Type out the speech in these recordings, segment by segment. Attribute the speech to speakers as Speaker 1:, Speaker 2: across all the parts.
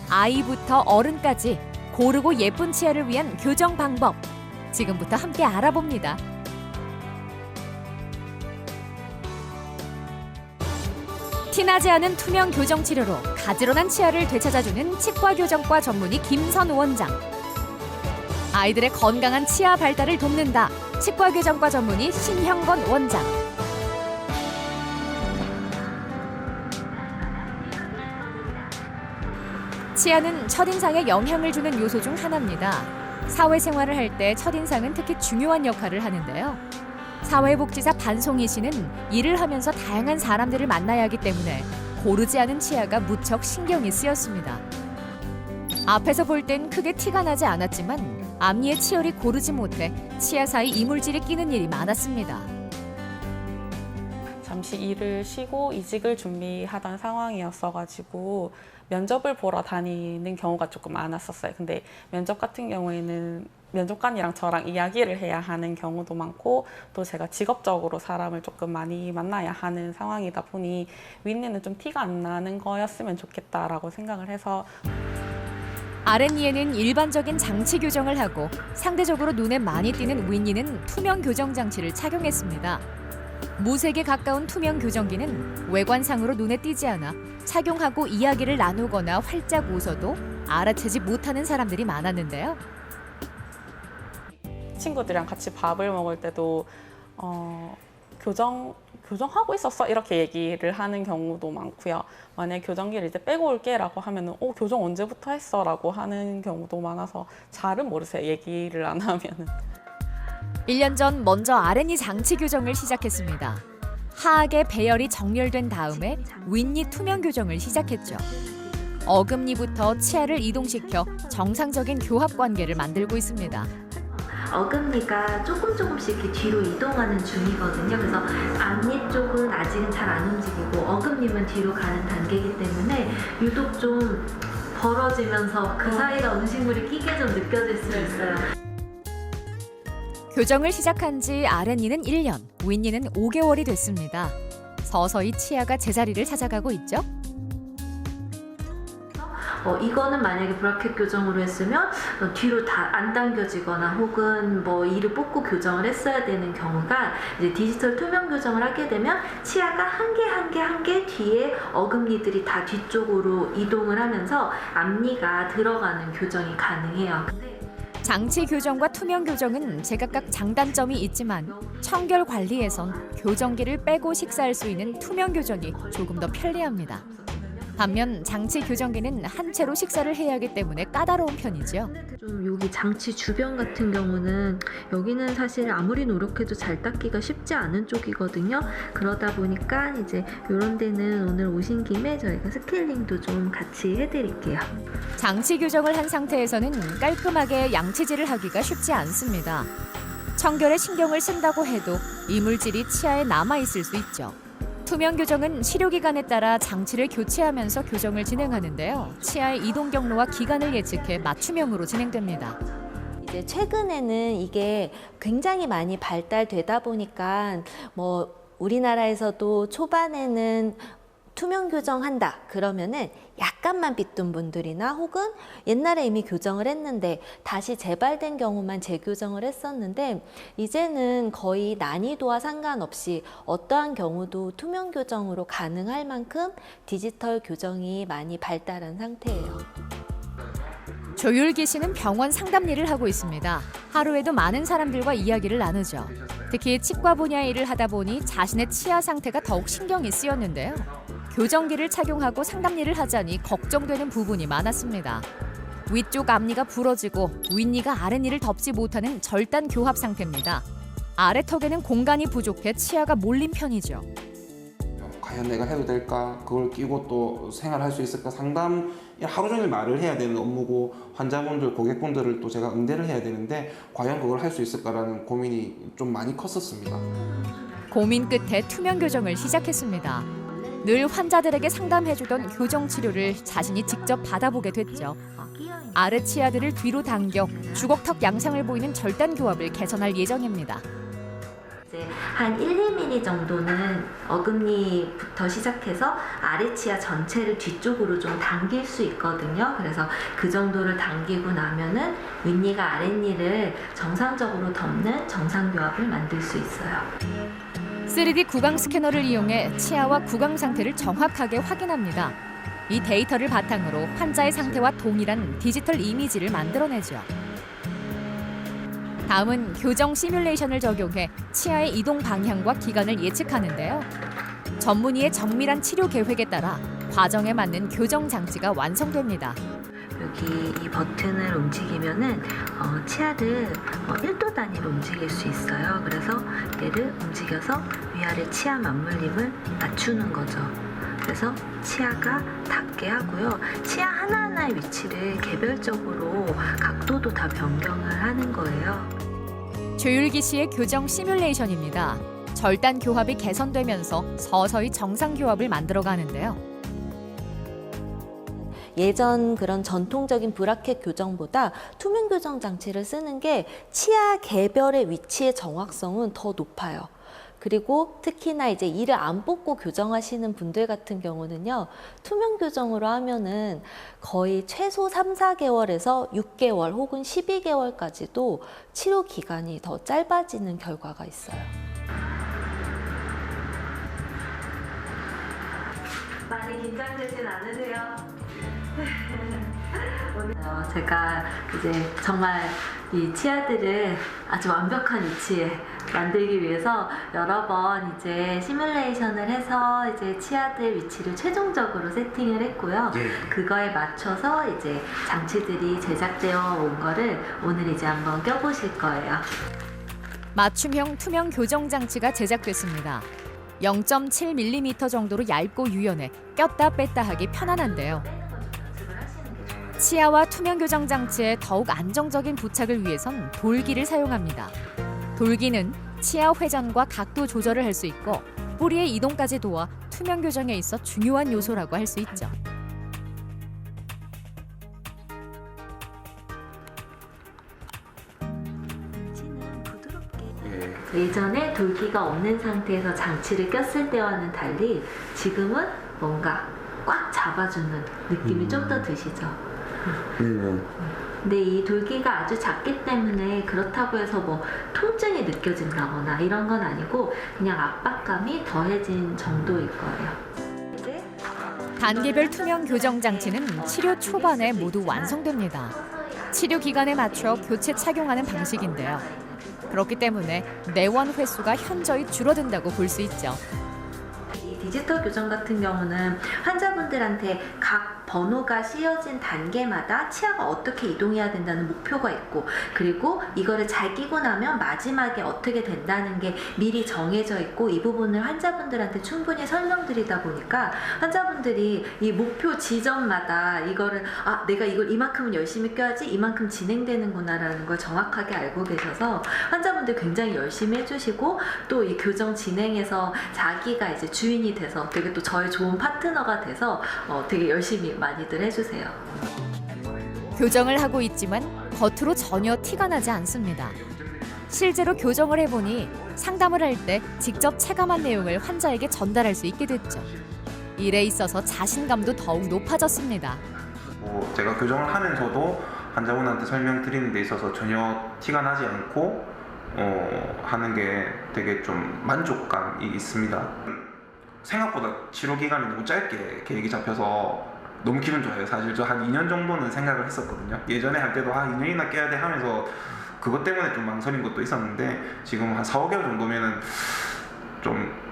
Speaker 1: 아이부터 어른까지 고르고 예쁜 치아를 위한 교정 방법. 지금부터 함께 알아봅니다. 티나지 않은 투명 교정 치료로 가지런한 치아를 되찾아주는 치과교정과 전문의 김선우 원장. 아이들의 건강한 치아 발달을 돕는다. 치과교정과 전문의 신형건 원장. 치아는 첫인상에 영향을 주는 요소 중 하나입니다. 사회생활을 할 때 첫인상은 특히 중요한 역할을 하는데요. 사회복지사 반송희 씨는 일을 하면서 다양한 사람들을 만나야 하기 때문에 고르지 않은 치아가 무척 신경이 쓰였습니다. 앞에서 볼 땐 크게 티가 나지 않았지만 앞니의 치열이 고르지 못해 치아 사이 이물질이 끼는 일이 많았습니다.
Speaker 2: 잠시 일을 쉬고 이직을 준비하던 상황이었어가지고 면접을 보러 다니는 경우가 조금 많았었어요. 근데 면접 같은 경우에는 면접관이랑 저랑 이야기를 해야 하는 경우도 많고 또 제가 직업적으로 사람을 조금 많이 만나야 하는 상황이다 보니 윗니는 좀 티가 안 나는 거였으면 좋겠다라고 생각을 해서
Speaker 1: 아랫니에는 일반적인 장치 교정을 하고 상대적으로 눈에 많이 띄는 윗니는 투명 교정 장치를 착용했습니다. 무색에 가까운 투명 교정기는 외관상으로 눈에 띄지 않아 착용하고 이야기를 나누거나 활짝 웃어도 알아채지 못하는 사람들이 많았는데요.
Speaker 2: 친구들이랑 같이 밥을 먹을 때도 교정하고 있었어? 이렇게 얘기를 하는 경우도 많고요. 만약에 교정기를 이제 빼고 올게 라고 하면은 교정 언제부터 했어? 라고 하는 경우도 많아서 잘은 모르세요. 얘기를 안 하면은.
Speaker 1: 1년 전 먼저 아랫니 장치 교정을 시작했습니다. 하악의 배열이 정렬된 다음에 윗니 투명 교정을 시작했죠. 어금니부터 치아를 이동시켜 정상적인 교합 관계를 만들고 있습니다.
Speaker 3: 어금니가 조금씩 이렇게 뒤로 이동하는 중이거든요. 그래서 앞니 쪽은 아직은 잘 안 움직이고 어금니만 뒤로 가는 단계이기 때문에 유독 좀 벌어지면서 그 사이가 음식물이 끼게 좀 느껴질 수 있어요.
Speaker 1: 교정을 시작한 지 아랫니는 1년, 윗니는 5개월이 됐습니다. 서서히 치아가 제자리를 찾아가고 있죠.
Speaker 3: 이거는 만약에 브라켓 교정으로 했으면 뒤로 다 안 당겨지거나 혹은 이를 뽑고 교정을 했어야 되는 경우가 이제 디지털 투명 교정을 하게 되면 치아가 한 개 뒤에 어금니들이 다 뒤쪽으로 이동을 하면서 앞니가 들어가는 교정이 가능해요.
Speaker 1: 장치 교정과 투명 교정은 제각각 장단점이 있지만 청결 관리에선 교정기를 빼고 식사할 수 있는 투명 교정이 조금 더 편리합니다. 반면 장치 교정기는 한 채로 식사를 해야 하기 때문에 까다로운 편이죠.
Speaker 3: 좀 여기 장치 주변 같은 경우는 여기는 사실 아무리 노력해도 잘 닦기가 쉽지 않은 쪽이거든요. 그러다 보니까 이제 이런 데는 오늘 오신 김에 저희가 스케일링도 좀 같이 해드릴게요.
Speaker 1: 장치 교정을 한 상태에서는 깔끔하게 양치질을 하기가 쉽지 않습니다. 청결에 신경을 쓴다고 해도 이물질이 치아에 남아있을 수 있죠. 투명 교정은 치료 기간에 따라 장치를 교체하면서 교정을 진행하는데요. 치아의 이동 경로와 기간을 예측해 맞춤형으로 진행됩니다.
Speaker 4: 이제 최근에는 이게 굉장히 많이 발달되다 보니까 우리나라에서도 초반에는 투명 교정한다 그러면은 약간만 빗둔 분들이나 혹은 옛날에 이미 교정을 했는데 다시 재발된 경우만 재교정을 했었는데 이제는 거의 난이도와 상관없이 어떠한 경우도 투명 교정으로 가능할 만큼 디지털 교정이 많이 발달한 상태예요.
Speaker 1: 조율기 씨는 병원 상담 일을 하고 있습니다. 하루에도 많은 사람들과 이야기를 나누죠. 특히 치과 분야의 일을 하다 보니 자신의 치아 상태가 더욱 신경이 쓰였는데요. 교정기를 착용하고 상담 일을 하자니 걱정되는 부분이 많았습니다. 위쪽 앞니가 부러지고 윗니가 아랫니를 덮지 못하는 절단 교합 상태입니다. 아래턱에는 공간이 부족해 치아가 몰린 편이죠.
Speaker 5: 과연 내가 해도 될까? 그걸 끼고 또 생활할 수 있을까? 상담 하루 종일 말을 해야 되는 업무고 환자분들, 고객분들을 또 제가 응대를 해야 되는데 과연 그걸 할 수 있을까라는 고민이 좀 많이 컸었습니다.
Speaker 1: 고민 끝에 투명 교정을 시작했습니다. 늘 환자들에게 상담해주던 교정 치료를 자신이 직접 받아보게 됐죠. 아래 치아들을 뒤로 당겨 주걱턱 양상을 보이는 절단 교합을 개선할 예정입니다.
Speaker 3: 이제 한 1~2mm 정도는 어금니부터 시작해서 아래 치아 전체를 뒤쪽으로 좀 당길 수 있거든요. 그래서 그 정도를 당기고 나면은 윗니가 아랫니를 정상적으로 덮는 정상교합을 만들 수 있어요.
Speaker 1: 3D 구강 스캐너를 이용해 치아와 구강 상태를 정확하게 확인합니다. 이 데이터를 바탕으로 환자의 상태와 동일한 디지털 이미지를 만들어내죠. 다음은 교정 시뮬레이션을 적용해 치아의 이동 방향과 기간을 예측하는데요. 전문의의 정밀한 치료 계획에 따라 과정에 맞는 교정 장치가 완성됩니다.
Speaker 3: 여기 이 버튼을 움직이면은 치아를 1도 단위로 움직일 수 있어요. 그래서 얘를 움직여서 위아래 치아 맞물림을 맞추는 거죠. 그래서 치아가 닿게 하고요. 치아 하나하나의 위치를 개별적으로 각도도 다 변경을 하는 거예요.
Speaker 1: 조율기 씨의 교정 시뮬레이션입니다. 절단 교합이 개선되면서 서서히 정상 교합을 만들어가는데요.
Speaker 4: 예전 그런 전통적인 브라켓 교정보다 투명 교정 장치를 쓰는 게 치아 개별의 위치의 정확성은 더 높아요. 그리고 특히나 이제 이를 안 뽑고 교정하시는 분들 같은 경우는요, 투명 교정으로 하면은 거의 최소 3~4개월에서 6개월 혹은 12개월까지도 치료 기간이 더 짧아지는 결과가 있어요.
Speaker 3: 많이 긴장되진 않으세요? 오늘 제가 이제 정말 이 치아들을 아주 완벽한 위치에 만들기 위해서 여러 번 이제 시뮬레이션을 해서 이제 치아들 위치를 최종적으로 세팅을 했고요. 그거에 맞춰서 이제 장치들이 제작되어 온 거를 오늘 이제 한번 껴보실 거예요.
Speaker 1: 맞춤형 투명 교정 장치가 제작됐습니다. 0.7mm 정도로 얇고 유연해 꼈다 뺐다 하기 편안한데요. 치아와 투명 교정 장치의 더욱 안정적인 부착을 위해선 돌기를 사용합니다. 돌기는 치아 회전과 각도 조절을 할 수 있고 뿌리의 이동까지 도와 투명 교정에 있어 중요한 요소라고 할 수 있죠.
Speaker 3: 치는 부드럽게. 예전에 돌기가 없는 상태에서 장치를 꼈을 때와는 달리 지금은 뭔가 꽉 잡아주는 느낌이 좀 더 드시죠? 근데 이 돌기가 아주 작기 때문에 그렇다고 해서 뭐 통증이 느껴진다거나 이런 건 아니고 그냥 압박감이 더해진 정도일 거예요. 이제
Speaker 1: 단계별 투명 교정 장치는 치료 초반에 모두 완성됩니다. 치료 기간에 맞춰 교체 착용하는 방식인데요. 그렇기 때문에 내원 횟수가 현저히 줄어든다고 볼 수 있죠.
Speaker 3: 이 디지털 교정 같은 경우는 환자분들한테 각 번호가 씌어진 단계마다 치아가 어떻게 이동해야 된다는 목표가 있고, 그리고 이거를 잘 끼고 나면 마지막에 어떻게 된다는 게 미리 정해져 있고, 이 부분을 환자분들한테 충분히 설명드리다 보니까 환자분들이 이 목표 지점마다 이거를 내가 이걸 이만큼은 열심히 껴야지 이만큼 진행되는구나 라는 걸 정확하게 알고 계셔서 환자분들 굉장히 열심히 해주시고, 또 이 교정 진행에서 자기가 이제 주인이 돼서 되게 또 저의 좋은 파트너가 돼서 되게 열심히 많이들 해주세요.
Speaker 1: 교정을 하고 있지만 겉으로 전혀 티가 나지 않습니다. 실제로 교정을 해보니 상담을 할 때 직접 체감한 내용을 환자에게 전달할 수 있게 됐죠. 일에 있어서 자신감도 더욱 높아졌습니다.
Speaker 5: 제가 교정을 하면서도 환자분한테 설명드리는 데 있어서 전혀 티가 나지 않고 하는 게 되게 좀 만족감이 있습니다. 생각보다 치료 기간이 너무 짧게 계획이 잡혀서 너무 기분 좋아요. 사실 저 한 2년 정도는 생각을 했었거든요. 예전에 할 때도 2년이나 깨야 돼 하면서 그것 때문에 좀 망설인 것도 있었는데, 지금 한 4~5개월 정도면은 좀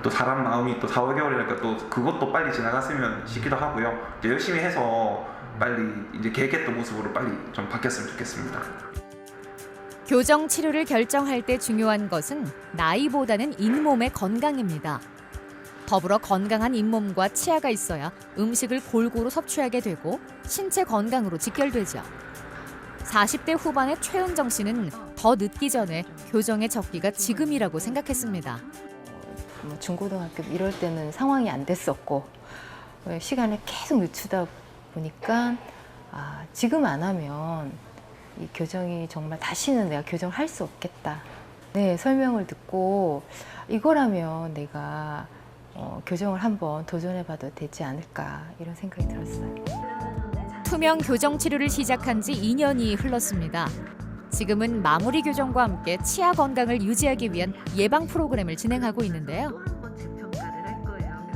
Speaker 5: 또 사람 마음이 또 4~5개월이니까 또 그것도 빨리 지나갔으면 싶기도 하고요. 이제 열심히 해서 빨리 이제 계획했던 모습으로 빨리 좀 바뀌었으면 좋겠습니다.
Speaker 1: 교정 치료를 결정할 때 중요한 것은 나이보다는 잇몸의 건강입니다. 더불어 건강한 잇몸과 치아가 있어야 음식을 골고루 섭취하게 되고 신체 건강으로 직결되죠. 40대 후반의 최은정 씨는 더 늦기 전에 교정에 적기가 지금이라고 생각했습니다.
Speaker 6: 중고등학교 이럴 때는 상황이 안 됐었고 시간을 계속 늦추다 보니까 지금 안 하면 이 교정이 정말 다시는 내가 교정할 수 없겠다. 네, 설명을 듣고 이거라면 내가 교정을 한번 도전해봐도 되지 않을까 이런 생각이 들었어요.
Speaker 1: 투명 교정 치료를 시작한 지 2년이 흘렀습니다. 지금은 마무리 교정과 함께 치아 건강을 유지하기 위한 예방 프로그램을 진행하고 있는데요.
Speaker 3: 한번 재평가를 할 거예요.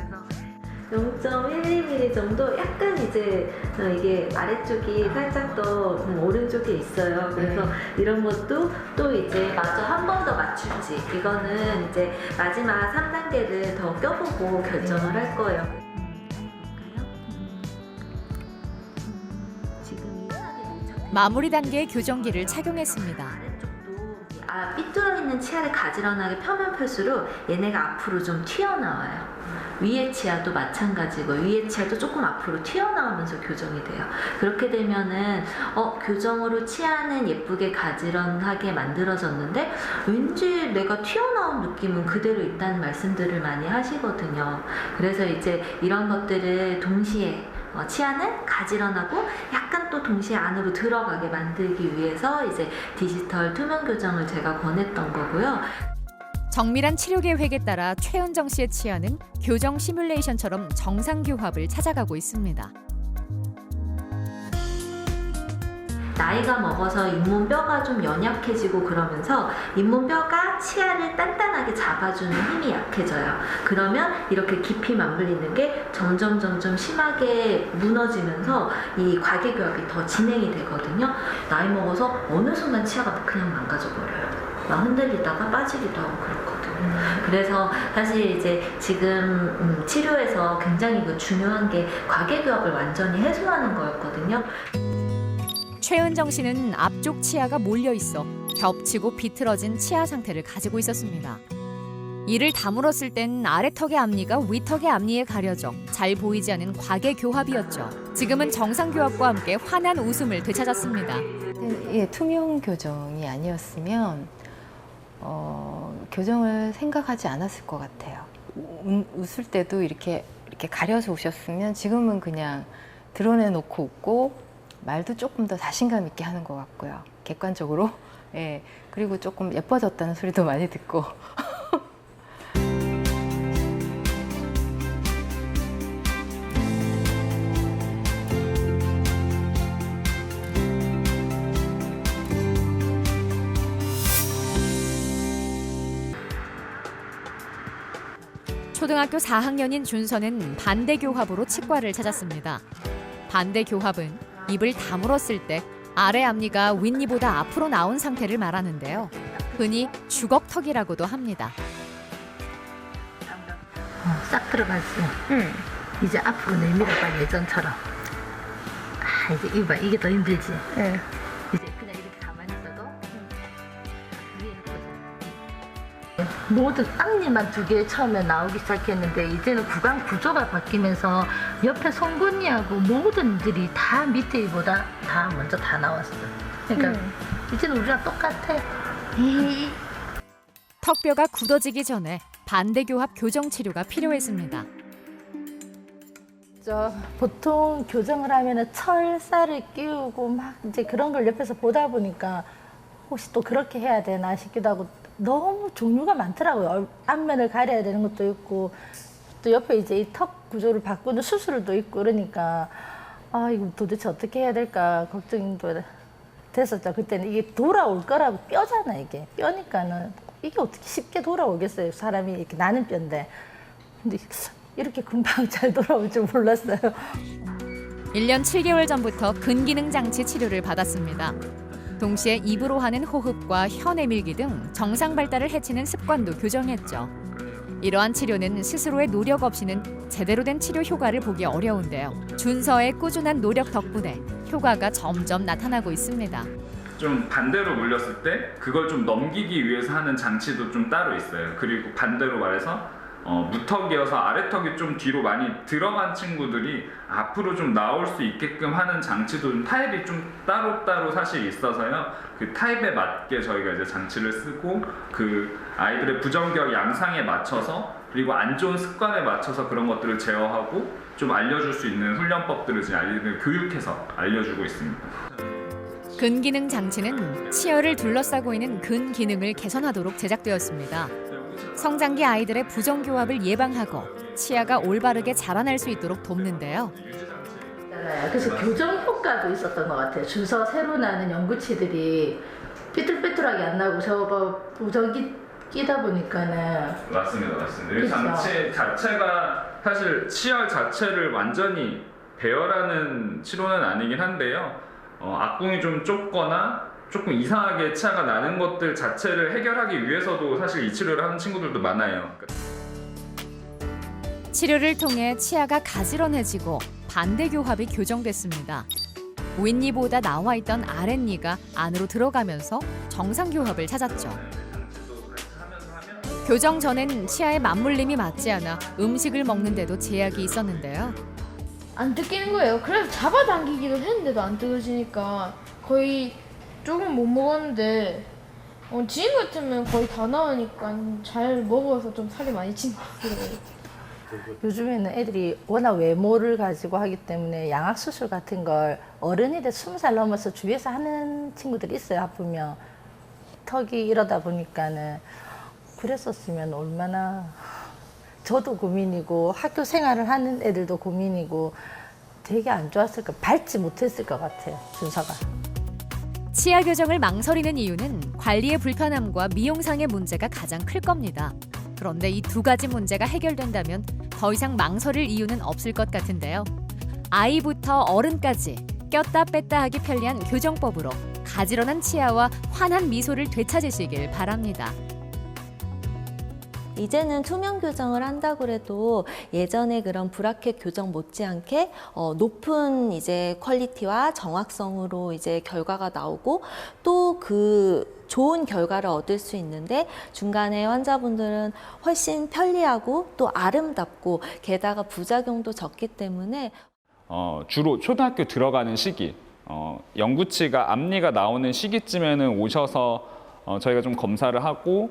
Speaker 3: 그래서 0.12mm 정도 약간 이제 이게 아래쪽이 살짝 더 오른쪽에 있어요. 그래서 이런 것도 또 이제 마저 한 번 더 맞출지 이거는 이제 마지막 3단계를 더 껴보고 결정을 할 거예요.
Speaker 1: 마무리 단계의 교정기를 착용했습니다.
Speaker 3: 삐뚤어 있는 치아를 가지런하게 펴면 펼수록 얘네가 앞으로 좀 튀어나와요. 위에 치아도 마찬가지고 위에 치아도 조금 앞으로 튀어나오면서 교정이 돼요. 그렇게 되면은 교정으로 치아는 예쁘게 가지런하게 만들어졌는데 왠지 내가 튀어나온 느낌은 그대로 있다는 말씀들을 많이 하시거든요. 그래서 이제 이런 것들을 동시에 치아는 가지런하고 약간 또 동시에 안으로 들어가게 만들기 위해서 이제 디지털 투명 교정을 제가 권했던 거고요.
Speaker 1: 정밀한 치료 계획에 따라 최은정 씨의 치아는 교정 시뮬레이션처럼 정상 교합을 찾아가고 있습니다.
Speaker 3: 나이가 먹어서 잇몸뼈가 좀 연약해지고 그러면서 잇몸뼈가 치아를 단단하게 잡아주는 힘이 약해져요. 그러면 이렇게 깊이 맞물리는 게 점점 심하게 무너지면서 이 과계교합이 더 진행이 되거든요. 나이 먹어서 어느 순간 치아가 그냥 망가져버려요. 막 흔들리다가 빠지기도 하고 그렇거든요. 그래서 사실 이제 지금 치료에서 굉장히 중요한 게 과계교합을 완전히 해소하는 거였거든요.
Speaker 1: 최은정 씨는 앞쪽 치아가 몰려 있어 겹치고 비틀어진 치아 상태를 가지고 있었습니다. 이를 다물었을 땐 아래턱의 앞니가 위턱의 앞니에 가려져 잘 보이지 않은 과계교합이었죠. 지금은 정상교합과 함께 환한 웃음을 되찾았습니다.
Speaker 6: 예, 투명 교정이 아니었으면 교정을 생각하지 않았을 것 같아요. 웃을 때도 이렇게 가려서 우셨으면 지금은 그냥 드러내놓고 웃고 말도 조금 더 자신감 있게 하는 것 같고요. 객관적으로. 예, 그리고 조금 예뻐졌다는 소리도 많이 듣고.
Speaker 1: 초등학교 4학년인 준서는 반대교합으로 치과를 찾았습니다. 반대교합은 입을 다물었을 때 아래 앞니가 윗니보다 앞으로 나온 상태를 말하는데요. 흔히 주걱턱이라고도 합니다.
Speaker 7: 싹 들어가지. 이제 앞으로 내밀어봐 예전처럼. 이제 이봐 이게 더 힘들지. 이제 그냥 이렇게 가만히 있어도 위에 거죠. 모든 앞니만 두 개 처음에 나오기 시작했는데 이제는 구강 구조가 바뀌면서 옆에 송곳니하고 모든 일들이 다 밑에 이보다 다 먼저 다 나왔어. 그러니까 이제는 우리랑 똑같아.
Speaker 1: 턱뼈가 굳어지기 전에 반대교합 교정 치료가 필요했습니다.
Speaker 7: 보통 교정을 하면은 철사를 끼우고 막 이제 그런 걸 옆에서 보다 보니까 혹시 또 그렇게 해야 되나 싶기도 하고 너무 종류가 많더라고요. 앞면을 가려야 되는 것도 있고 또 옆에 이제 이 턱 구조를 바꾸는 수술도 있고 그러니까 이거 도대체 어떻게 해야 될까 걱정도 됐었죠. 그때는 이게 돌아올 거라고 뼈잖아 이게 뼈니까는 이게 어떻게 쉽게 돌아오겠어요. 사람이 이렇게 나는 뼈인데 근데 이렇게 금방 잘 돌아올 줄 몰랐어요.
Speaker 1: 1년 7개월 전부터 근기능 장치 치료를 받았습니다. 동시에 입으로 하는 호흡과 혀 내밀기 등 정상 발달을 해치는 습관도 교정했죠. 이러한 치료는 스스로의 노력 없이는 제대로 된 치료 효과를 보기 어려운데요. 준서의 꾸준한 노력 덕분에 효과가 점점 나타나고 있습니다.
Speaker 8: 좀 반대로 물렸을 때 그걸 좀 넘기기 위해서 하는 장치도 좀 따로 있어요. 그리고 반대로 말해서 무턱이어서 아래턱이 좀 뒤로 많이 들어간 친구들이 앞으로 좀 나올 수 있게끔 하는 장치도 좀 타입이 좀 따로따로 사실 있어서요. 그 타입에 맞게 저희가 이제 장치를 쓰고 그 아이들의 부정격 양상에 맞춰서 그리고 안 좋은 습관에 맞춰서 그런 것들을 제어하고 좀 알려줄 수 있는 훈련법들을 이제 아이들 교육해서 알려주고 있습니다.
Speaker 1: 근기능 장치는 치아를 둘러싸고 있는 근기능을 개선하도록 제작되었습니다. 성장기 아이들의 부정교합을 예방하고 치아가 올바르게 자라날 수 있도록 돕는데요.
Speaker 7: 그래서 교정 효과도 있었던 것 같아요. 주서 새로 나는 연구치들이 삐뚤빼뚤하게 안 나고 저거 보정기 끼다 보니까는
Speaker 8: 맞습니다. 이
Speaker 7: 그쵸?
Speaker 8: 장치 자체가 사실 치열 자체를 완전히 배열하는 치료는 아니긴 한데요. 악궁이 좀 좁거나 조금 이상하게 치아가 나는 것들 자체를 해결하기 위해서도 사실 이 치료를 하는 친구들도 많아요.
Speaker 1: 치료를 통해 치아가 가지런해지고 반대교합이 교정됐습니다. 윗니보다 나와 있던 아랫니가 안으로 들어가면서 정상교합을 찾았죠. 교정 전엔 치아의 맞물림이 맞지 않아 음식을 먹는데도 제약이 있었는데요.
Speaker 9: 안 뜯기는 거예요. 그래서 잡아당기기도 했는데도 안 뜯어지니까 거의 조금 못 먹었는데 지인 같으면 거의 다 나으니까 잘 먹어서 좀 살이 많이 찐 것 같아요.
Speaker 7: 요즘에는 애들이 워낙 외모를 가지고 하기 때문에 양악수술 같은 걸 어른이 돼 20살 넘어서 주위에서 하는 친구들이 있어요. 아프면 턱이 이러다 보니까는 그랬었으면 얼마나 저도 고민이고 학교 생활을 하는 애들도 고민이고 되게 안 좋았을 거 밟지 못했을 것 같아요. 준서가.
Speaker 1: 치아 교정을 망설이는 이유는 관리의 불편함과 미용상의 문제가 가장 클 겁니다. 그런데 이 두 가지 문제가 해결된다면 더 이상 망설일 이유는 없을 것 같은데요. 아이부터 어른까지 꼈다 뺐다 하기 편리한 교정법으로 가지런한 치아와 환한 미소를 되찾으시길 바랍니다.
Speaker 4: 이제는 투명 교정을 한다고 해도 예전에 그런 브라켓 교정 못지않게 높은 이제 퀄리티와 정확성으로 이제 결과가 나오고 또 그 좋은 결과를 얻을 수 있는데 중간에 환자분들은 훨씬 편리하고 또 아름답고 게다가 부작용도 적기 때문에
Speaker 10: 주로 초등학교 들어가는 시기, 영구치가 앞니가 나오는 시기쯤에는 오셔서 저희가 좀 검사를 하고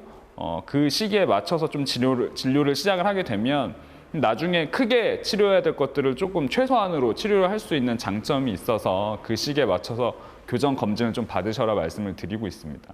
Speaker 10: 그 시기에 맞춰서 좀 진료를 시작을 하게 되면 나중에 크게 치료해야 될 것들을 조금 최소한으로 치료를 할 수 있는 장점이 있어서 그 시기에 맞춰서 교정 검진을 좀 받으셔라 말씀을 드리고 있습니다.